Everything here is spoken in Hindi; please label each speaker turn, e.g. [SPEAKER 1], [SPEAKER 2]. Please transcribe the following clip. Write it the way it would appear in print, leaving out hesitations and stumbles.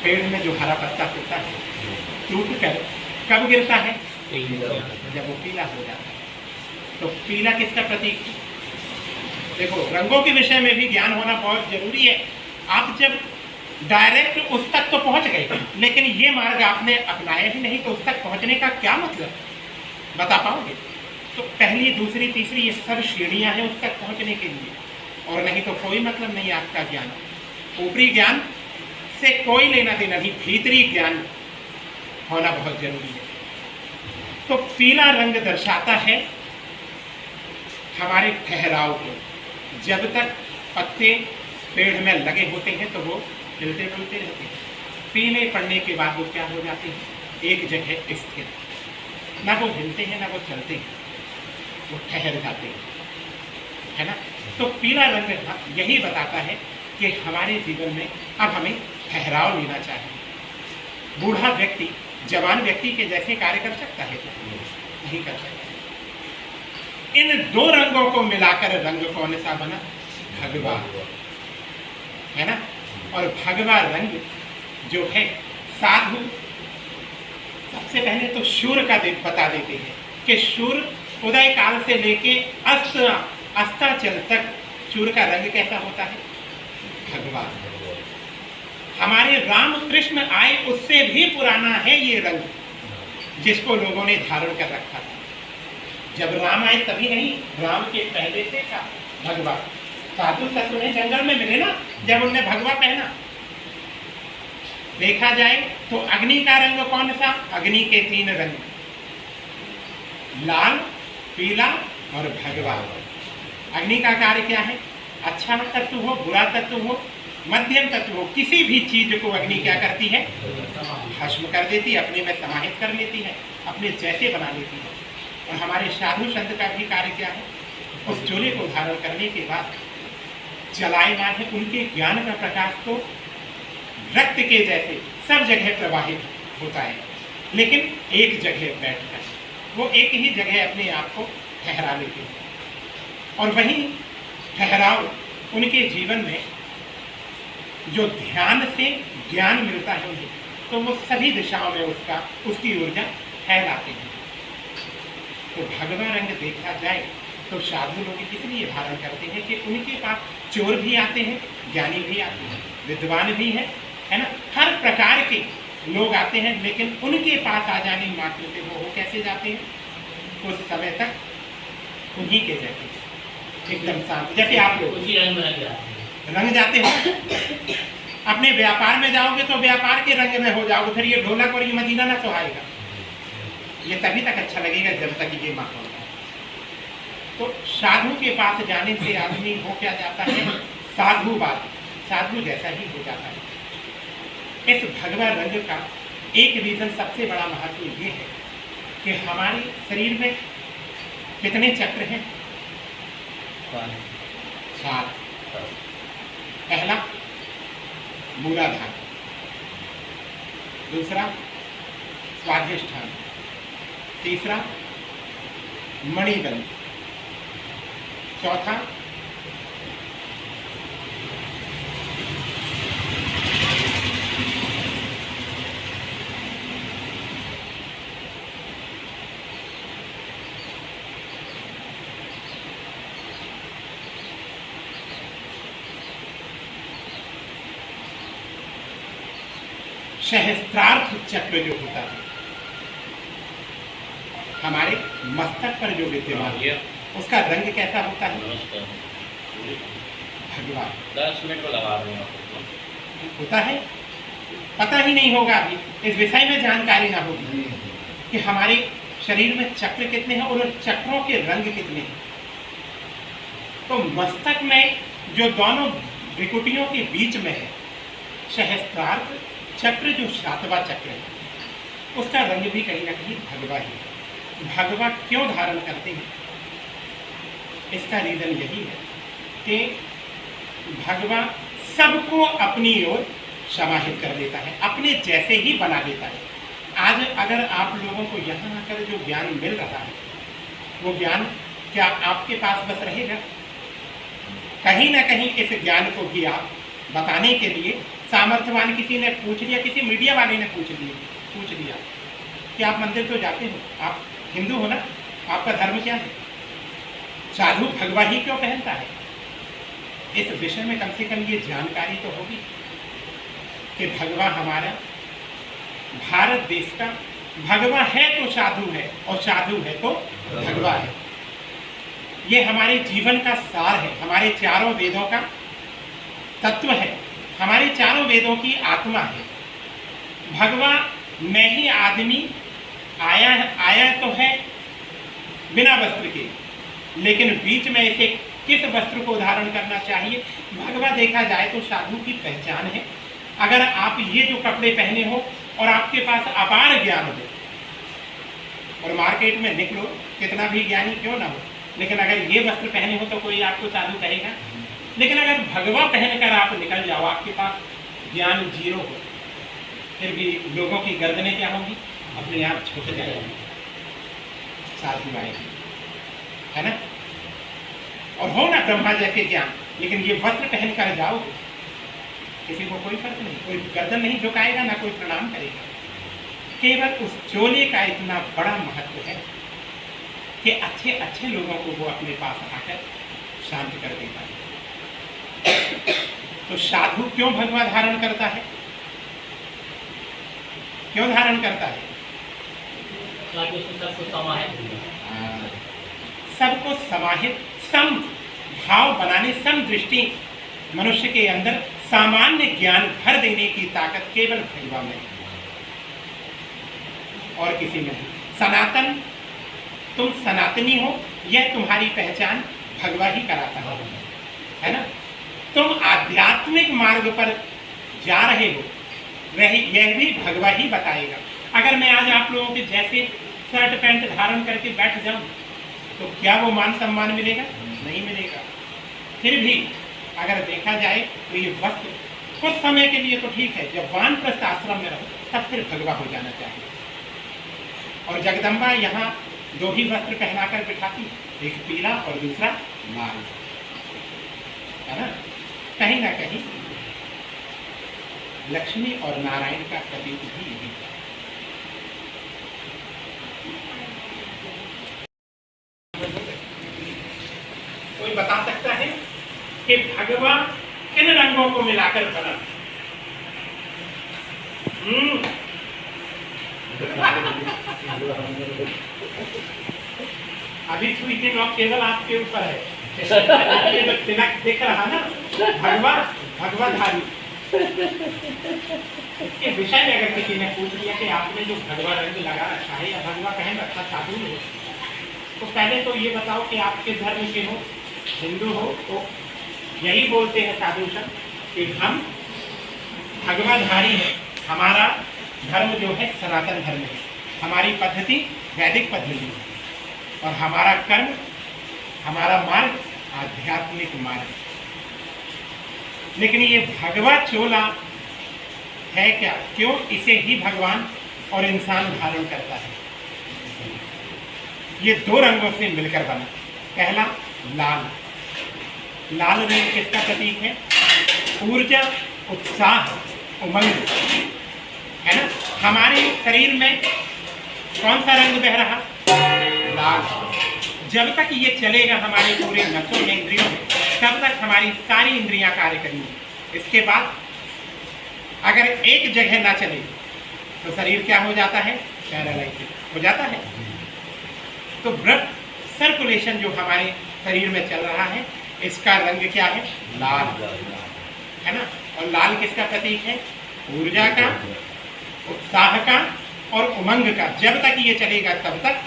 [SPEAKER 1] पेड़ में जो हरा पत्ता होता है टूट कर कब गिरता है? जब वो पीला हो जाता है। तो पीला किसका प्रतीक? देखो, रंगों के विषय में भी ज्ञान होना बहुत जरूरी है। आप जब डायरेक्ट उस तक तो पहुंच गए, लेकिन ये मार्ग आपने अपनाया ही नहीं, तो उस तक पहुंचने का क्या मतलब, बता पाओगे? तो पहली, दूसरी, तीसरी, ये सब सीढ़ियां हैं उस तक पहुंचने के लिए, और नहीं तो कोई मतलब नहीं आपका ज्ञान। ऊपरी ज्ञान से कोई लेना देना नहीं, भीतरी ज्ञान होना बहुत जरूरी है। तो पीला रंग दर्शाता है हमारे ठहराव को। जब तक पत्ते पेड़ में लगे होते हैं तो वो हिलते डुलते रहते हैं, पीले पड़ने के बाद वो क्या हो जाते हैं? एक जगह स्थिर, ना वो हिलते हैं ना वो चलते हैं, वो ठहर जाते हैं, है ना। तो पीला रंग यही बताता है कि हमारे जीवन में अब हमें ठहराव लेना चाहिए। बूढ़ा व्यक्ति जवान व्यक्ति के जैसे कार्य कर सकता है? नहीं कर सकता। इन दो रंगों को मिलाकर रंग कौन सा बना? भगवा, है ना। और भगवा रंग जो है साधु, सबसे पहले तो सूर्य का बता देते हैं कि सूर्य उदय काल से लेके अस्ताचल तक सूर्य का रंग कैसा होता है? भगवा। हमारे राम कृष्ण आए उससे भी पुराना है ये रंग, जिसको लोगों ने धारण कर रखा था। जब राम आए तभी नहीं, राम के पहले से था भगवा। साधु संत उन्हें जंगल में मिले ना, जब उन्होंने भगवा पहना। देखा जाए तो अग्नि का रंग कौन सा? अग्नि के 3 रंग, लाल, पीला और भगवा। अग्नि का कार्य क्या है? अच्छा तत्व हो, बुरा तत्व हो, मध्यम तत्व हो, किसी भी चीज को अग्नि क्या करती है? भस्म कर देती है, अपने में समाहित कर लेती है, अपने जैसे बना लेती है। और हमारे साधु संत का भी कार्य क्या है? उस ज्योति को धारण करने के बाद जलायमान है। उनके ज्ञान का प्रकाश तो रक्त के जैसे सब जगह प्रवाहित होता है, लेकिन एक जगह बैठकर वो एक ही जगह अपने आप को ठहरा लेते हैं। और वही ठहराव उनके जीवन में जो ध्यान से ज्ञान मिलता है उन्हें, तो वो सभी दिशाओं में उसकी ऊर्जा फैलाते हैं। तो भगवा रंग देखा जाए तो साधु लोग इसलिए धारण करते हैं कि उनके पास चोर भी आते हैं, ज्ञानी भी आते हैं, विद्वान भी हैं, है ना, हर प्रकार के लोग आते हैं, लेकिन उनके पास आ जाने मात्र से वो कैसे जाते हैं? उस समय तक उन्हीं के जैसे एकदम शांत, जैसे आप लोग रंग जाते हो। अपने व्यापार में जाओगे तो व्यापार के रंग में हो जाओगे, फिर ये ढोलक और ये मदीना ना सुहाएगा। ये तभी तक अच्छा लगेगा जब तक ये माहौल है। तो साधु के पास जाने से आदमी हो क्या जाता है? साधुवाद, साधु जैसा ही हो जाता है। इस भगवा रंग का एक रीजन, सबसे बड़ा महत्व ये है कि हमारे शरीर में कितने चक्र हैं? 4। पहला मूलाधार, दूसरा स्वाधिष्ठान, तीसरा मणिबंध, चौथा सहस्त्रार्थ चक्र जो होता है हमारे मस्तक पर जो विद्यमान है, उसका रंग कैसा होता है? भगवा।
[SPEAKER 2] 10 मिनट को लगा रहे हैं
[SPEAKER 1] होता है, पता ही नहीं होगा, अभी इस विषय में जानकारी ना होगी कि हमारे शरीर में चक्र कितने हैं और चक्रों के रंग कितने हैं। तो मस्तक में जो दोनों भ्रिकुटियों के बीच में है सहस्त्रार्थ चक्र, जो 7वां चक्र है, उसका रंग भी कहीं ना कहीं भगवा ही है। भगवा क्यों धारण करते हैं? इसका रीजन यही है कि भगवा सबको अपनी ओर समाहित कर लेता है, अपने जैसे ही बना देता है। आज अगर आप लोगों को यहाँ आकर जो ज्ञान मिल रहा है, वो ज्ञान क्या आपके पास बस रहेगा? कहीं ना कहीं इस ज्ञान को भी आप बताने के लिए सामर्थ्यवान किसी ने पूछ लिया, किसी मीडिया वाले ने पूछ लिया कि आप मंदिर तो जाते हो, आप हिंदू हो ना, आपका धर्म क्या है? साधु भगवा ही क्यों पहनता है? इस विषय में कम से कम ये जानकारी तो होगी कि भगवा हमारा भारत देश का, भगवा है तो साधु है और साधु है तो भगवा है। ये हमारे जीवन का सार है, हमारे चारों वेदों का तत्व है, हमारे चारों वेदों की आत्मा है। भगवा में ही आदमी आया तो है बिना वस्त्र के, लेकिन बीच में इसे किस वस्त्र को धारण करना चाहिए? भगवा देखा जाए तो साधु की पहचान है। अगर आप ये जो कपड़े पहने हो और आपके पास अपार ज्ञान हो और मार्केट में निकलो, कितना भी ज्ञानी क्यों ना हो, लेकिन अगर ये वस्त्र पहने हो तो कोई आपको साधु कहेगा। लेकिन अगर भगवा पहनकर आप निकल जाओ, आपके पास ज्ञान जीरो हो, फिर भी लोगों की गर्दनें क्या होंगी? अपने आप झुक जाएगी, साधु आएगी, है ना? और हो ना ब्रह्मा जैसे ज्ञान, लेकिन ये वस्त्र पहनकर जाओ, किसी को कोई फर्क नहीं, कोई गर्दन नहीं झुकाएगा, ना कोई प्रणाम करेगा। केवल उस चोले का इतना बड़ा महत्व है कि अच्छे अच्छे लोगों को वो अपने पास आकर शांत कर देता है। तो साधु क्यों भगवा धारण करता है? क्यों धारण करता है? सबको समाहित, सम भाव बनाने, सम दृष्टि मनुष्य के अंदर सामान्य ज्ञान भर देने की ताकत केवल भगवा में और किसी में नहीं। सनातन, तुम सनातनी हो, यह तुम्हारी पहचान भगवा ही कराता है ना? तुम आध्यात्मिक मार्ग पर जा रहे हो, यह भी भगवा ही बताएगा। अगर मैं आज आप लोगों के जैसे शर्ट पैंट धारण करके बैठ जाऊं तो क्या वो मान सम्मान मिलेगा? नहीं मिलेगा। फिर भी अगर देखा जाए तो ये वस्त्र कुछ समय के लिए तो ठीक है, जब वानप्रस्थ आश्रम में रहो तब फिर भगवा हो जाना चाहिए। और जगदम्बा यहाँ दो ही वस्त्र पहनाकर बिठाती है, एक पीला और दूसरा लाल, है ना? कहीं ना कहीं लक्ष्मी और नारायण का प्रतीक भी यही है। कोई बता सकता है कि भगवा किन रंगों को मिलाकर बना? अभी स्वीटिंग ऑफ केवल आपके ऊपर है। ये जो तिलक दिख रहा ना, भगवाधारी, इसके विषय में अगर किसी ने पूछ लिया कि आपने जो भगवा रंग लगा रखा है या भगवा पहन रखा साधु हो, तो पहले तो ये बताओ कि आपके धर्म के हो, हिंदू हो, तो यही बोलते हैं साधु सब कि हम भगवाधारी हैं। हमारा धर्म जो है सनातन धर्म है, हमारी पद्धति वैदिक पद्धति है और हमारा कर्म, हमारा मार्ग आध्यात्मिक मार्ग। लेकिन ये भगवा चोला है क्या? क्यों इसे ही भगवान और इंसान धारण करता है? ये दो रंगों से मिलकर बना। पहला लाल, लाल रंग किसका प्रतीक है? ऊर्जा, उत्साह, उमंग, है ना? हमारे शरीर में कौन सा रंग बह रहा? लाल। जब तक ये चलेगा हमारे पूरे नसों में, इंद्रियों में, तब तक हमारी सारी इंद्रियां कार्य करेंगी। इसके बाद अगर एक जगह ना चले तो शरीर क्या हो जाता है? पैरालाइसिस हो जाता है। तो ब्लड सर्कुलेशन जो हमारे शरीर में चल रहा है, इसका रंग क्या है? लाल, है ना? और लाल किसका प्रतीक है? ऊर्जा का, उत्साह का और उमंग का। जब तक ये चलेगा तब तक